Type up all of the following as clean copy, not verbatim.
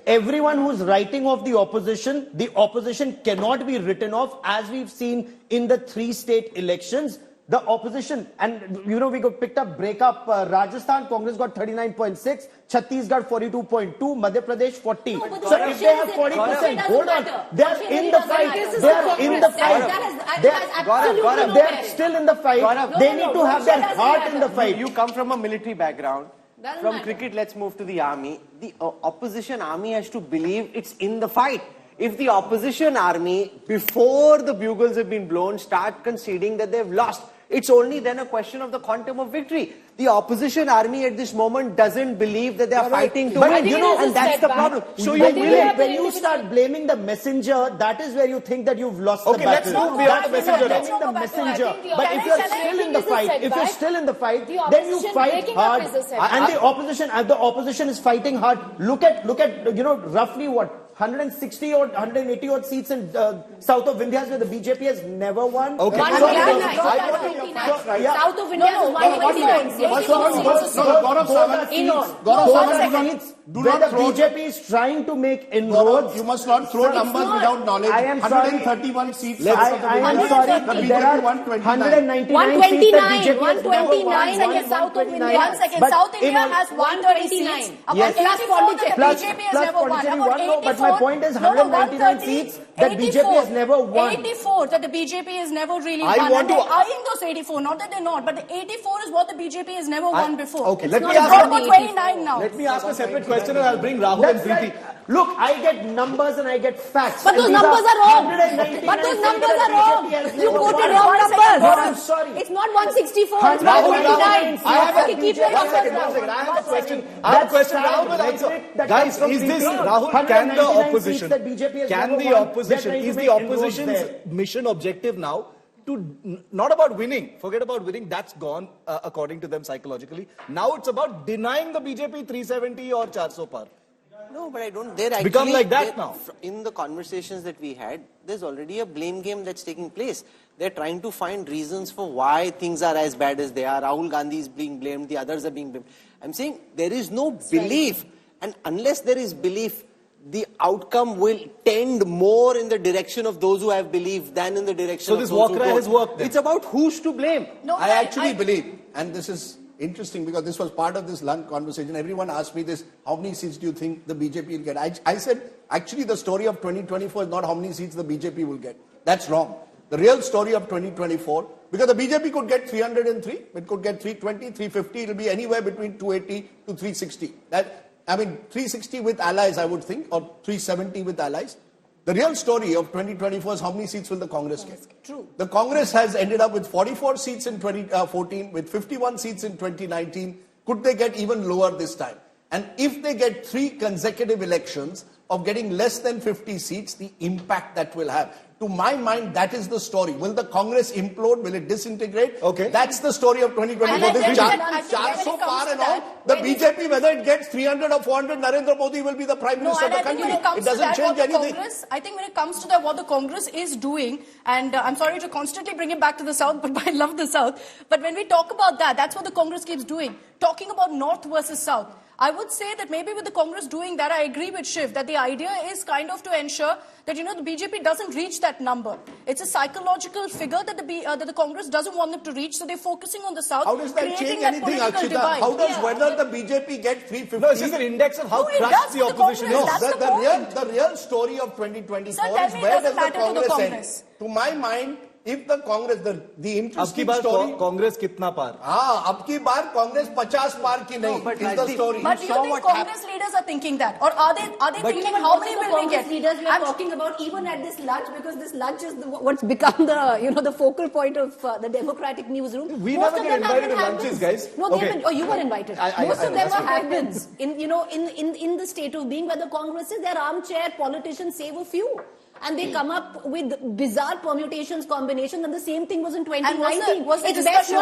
everyone who's writing off the opposition cannot be written off, as we've seen in the 3 state elections. The opposition, and we got picked up breakup. Rajasthan, Congress got 39.6, Chhattisgarh 42.2, Madhya Pradesh 40. So if they have 40%, hold on, they are in the fight. They are in the fight. They are still in the fight. They need to have their heart in the fight. You come from a military background. From cricket, let's move to the army. The opposition army has to believe it's in the fight. If the opposition army, before the bugles have been blown, start conceding that they've lost, it's only then a question of the quantum of victory. The opposition army at this moment doesn't believe that they are fighting to win. And that's the problem. So when you start blaming the messenger, that is where you think that you've lost the battle. Let's move beyond the messenger. The messenger. But if you're still in the fight, then you fight hard. And the opposition is fighting hard. Look at roughly what? 160 or 180 odd seats in south of India where the BJP has never won. Okay. South of India has 129 seats. Where the BJP is trying to make inroads. You must not throw numbers without knowledge. I am sorry. 131 seats. I am sorry. There are 199 seats that BJP has never won. 129 in south of India. One second. South India has 130 seats. Yes. Plus BJP has never won. But my point is 199 seats that BJP has never won. 84 that the BJP has never really won. And they're eyeing those 84. Not that they're not. But the 84 is what the BJP has never won before. Okay, let me ask a separate question and I'll bring Rahul and Preeti. Look, I get numbers and I get facts. But those numbers are wrong. You quoted wrong numbers. I'm sorry. It's not 164. It's 129. I have a question. I have a question. Rahul will answer. Guys, is this Rahul? Can the opposition? Is the opposition's mission objective now to not about winning? Forget about winning. That's gone according to them psychologically. Now it's about denying the BJP 370 or 400 Paar. No, but I don't. They're actually become like that now. In the conversations that we had, there's already a blame game that's taking place. They're trying to find reasons for why things are as bad as they are. Rahul Gandhi is being blamed. The others are being blamed. I'm saying there is no belief. And unless there is belief, the outcome will tend more in the direction of those who have belief than in the direction of those who don't. So this walk has worked then. It's about who's to blame. No, I actually believe, and this is interesting because this was part of this lunch conversation. Everyone asked me this, how many seats do you think the BJP will get? I said, actually the story of 2024 is not how many seats the BJP will get. That's wrong. The real story of 2024, because the BJP could get 303, it could get 320, 350, it will be anywhere between 280 to 360. 360 with allies, I would think, or 370 with allies. The real story of 2024 is how many seats will the Congress get. True. The Congress has ended up with 44 seats in 2014, with 51 seats in 2019. Could they get even lower this time? And if they get 3 consecutive elections of getting less than 50 seats, the impact that will have. To my mind, that is the story. Will the Congress implode? Will it disintegrate? Okay. That's the story of 2024. This 400 Paar and all, the BJP, whether it gets 300 or 400, Narendra Modi will be the Prime Minister of the country. It doesn't change anything. I think when it comes to that, what the Congress is doing, and I'm sorry to constantly bring it back to the South, but I love the South. But when we talk about that, that's what the Congress keeps doing. Talking about North versus South. I would say that maybe with the Congress doing that, I agree with Shiv, that the idea is kind of to ensure that, the BJP doesn't reach that number. It's a psychological figure that the Congress doesn't want them to reach, so they're focusing on the South. How does that change anything, Akshita? How does whether the BJP get 350? No, it's just an index of how crushed the opposition is. The real story of 2024 is where does the Congress end? To my mind, if the Congress, the interesting story... Congress kitna par? Abki baar Congress 50 par ki nahi, is the story. But do you think Congress leaders are thinking that? Or are they thinking how many will we get? Leaders we are talking about even at this lunch, because this lunch is what's become the focal point of the democratic newsroom. We never get invited to lunches, guys. No, you were invited. Most of them are have-beens. In the state of being where the Congress is, their armchair politicians save a few. And they come up with bizarre permutations, combinations, and the same thing was in 2019. Was the discussion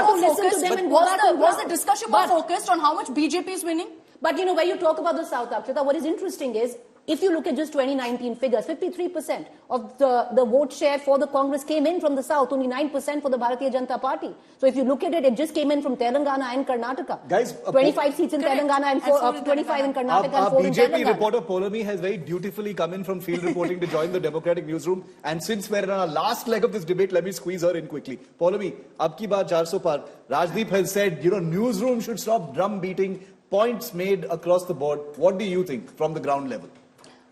more focused on how much BJP is winning? But where you talk about the South, Akshita, what is interesting is If you look at just 2019 figures, 53% of the vote share for the Congress came in from the south, only 9% for the Bharatiya Janata Party. So if you look at it, it just came in from Telangana and Karnataka. Guys, 25 seats in Telangana and 25 in Karnataka and 4 in BJP Telangana. reporter Polami has very dutifully come in from field reporting to join the Democratic newsroom. And since we're in our last leg of this debate, let me squeeze her in quickly. Polami, Abki baar 400 Paar. Rajdeep has said, newsroom should stop drum beating, points made across the board. What do you think from the ground level?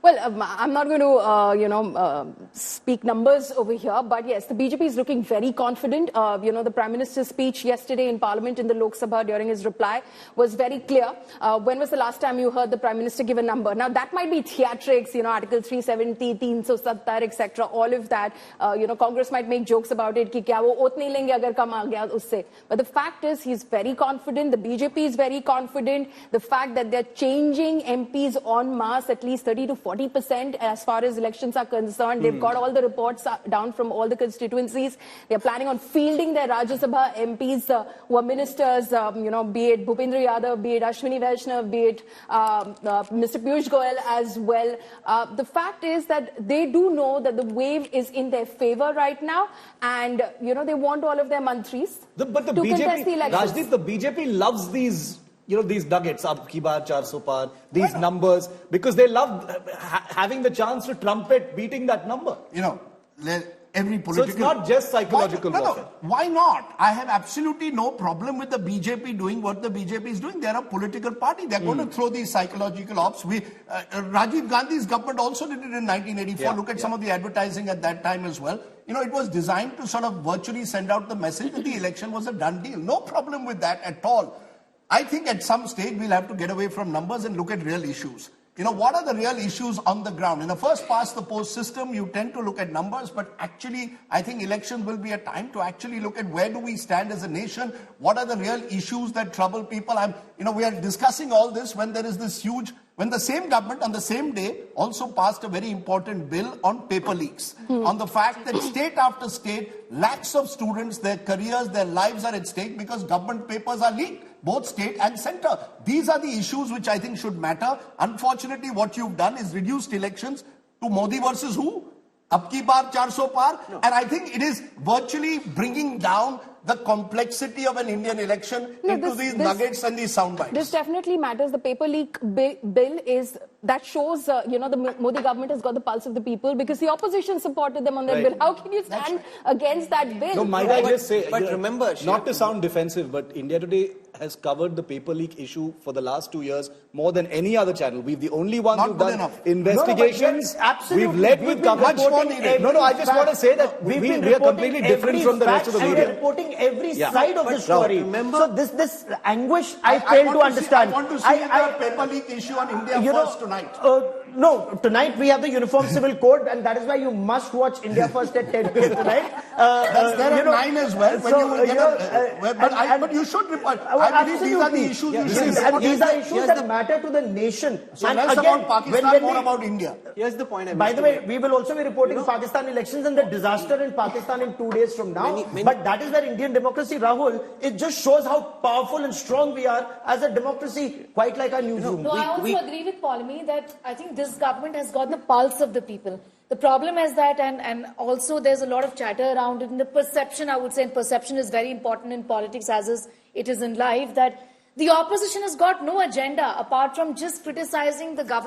Well, I'm not going to, speak numbers over here, but yes, the BJP is looking very confident. The Prime Minister's speech yesterday in Parliament in the Lok Sabha during his reply was very clear. When was the last time you heard the Prime Minister give a number? Now, that might be theatrics, Article 370, 370, etc., all of that. Congress might make jokes about it, ki kya wo oat nahi lenge agar kam aa gaya usse. But the fact is, he's very confident. The BJP is very confident. The fact that they're changing MPs en masse, at least 30 to 40% as far as elections are concerned. They've got all the reports down from all the constituencies. They're planning on fielding their Rajya Sabha MPs who are ministers, be it Bhupendra Yadav, be it Ashwini Vaishnav, be it Mr. Piyush Goyal as well. The fact is that they do know that the wave is in their favor right now, and they want all of their mantris But the to BJP, contest the elections. Rajdeep, the BJP loves these these nuggets, Abki baar 400 Paar, these numbers, because they love having the chance to trumpet beating that number. Every political... So it's not just psychological warfare. Why not? I have absolutely no problem with the BJP doing what the BJP is doing. They're a political party. They're going to throw these psychological ops. Rajiv Gandhi's government also did it in 1984. Yeah, Look at some of the advertising at that time as well. It was designed to sort of virtually send out the message that the election was a done deal. No problem with that at all. I think at some stage we'll have to get away from numbers and look at real issues. What are the real issues on the ground? In a first past the post system, you tend to look at numbers, but actually, I think elections will be a time to actually look at where do we stand as a nation? What are the real issues that trouble people? We are discussing all this when there is this huge, when the same government on the same day also passed a very important bill on paper leaks, on the fact that state after state, lakhs of students, their careers, their lives are at stake because government papers are leaked, both state and center. These are the issues which I think should matter. Unfortunately, what you've done is reduced elections to Modi versus who? Abki baar 400 Paar. And I think it is virtually bringing down the complexity of an Indian election into these nuggets and these sound bites. This definitely matters. The paper leak bill that shows, the Modi government has got the pulse of the people because the opposition supported them on that bill. How can you stand against that bill? No, might I just say, but remember, not to sound defensive, but India Today has covered the paper leak issue for the last 2 years more than any other channel. We're the only ones who've done investigations. We've led with coverage. I just want to say that we are completely different from the rest of the media. We're reporting every side of the story. So this anguish, I fail to understand. I want to see the paper leak issue on India First tonight. No, tonight we have the Uniform Civil Code, and that is why you must watch India First at 10 p.m. tonight. There are 9 as well. But you should report. I believe these are the issues you should report. And these are issues that matter to the nation. So less about Pakistan, more about India. Here's the point. By the way, we will also be reporting Pakistan elections and the disaster in Pakistan in 2 days from now. But that is where Indian democracy, Rahul, it just shows how powerful and strong we are as a democracy, quite like our newsroom. No, I also agree with Polami that I think this government has got the pulse of the people. The problem is that, and also there's a lot of chatter around it, and the perception, I would say, and perception is very important in politics as it is in life, that the opposition has got no agenda apart from just criticizing the government.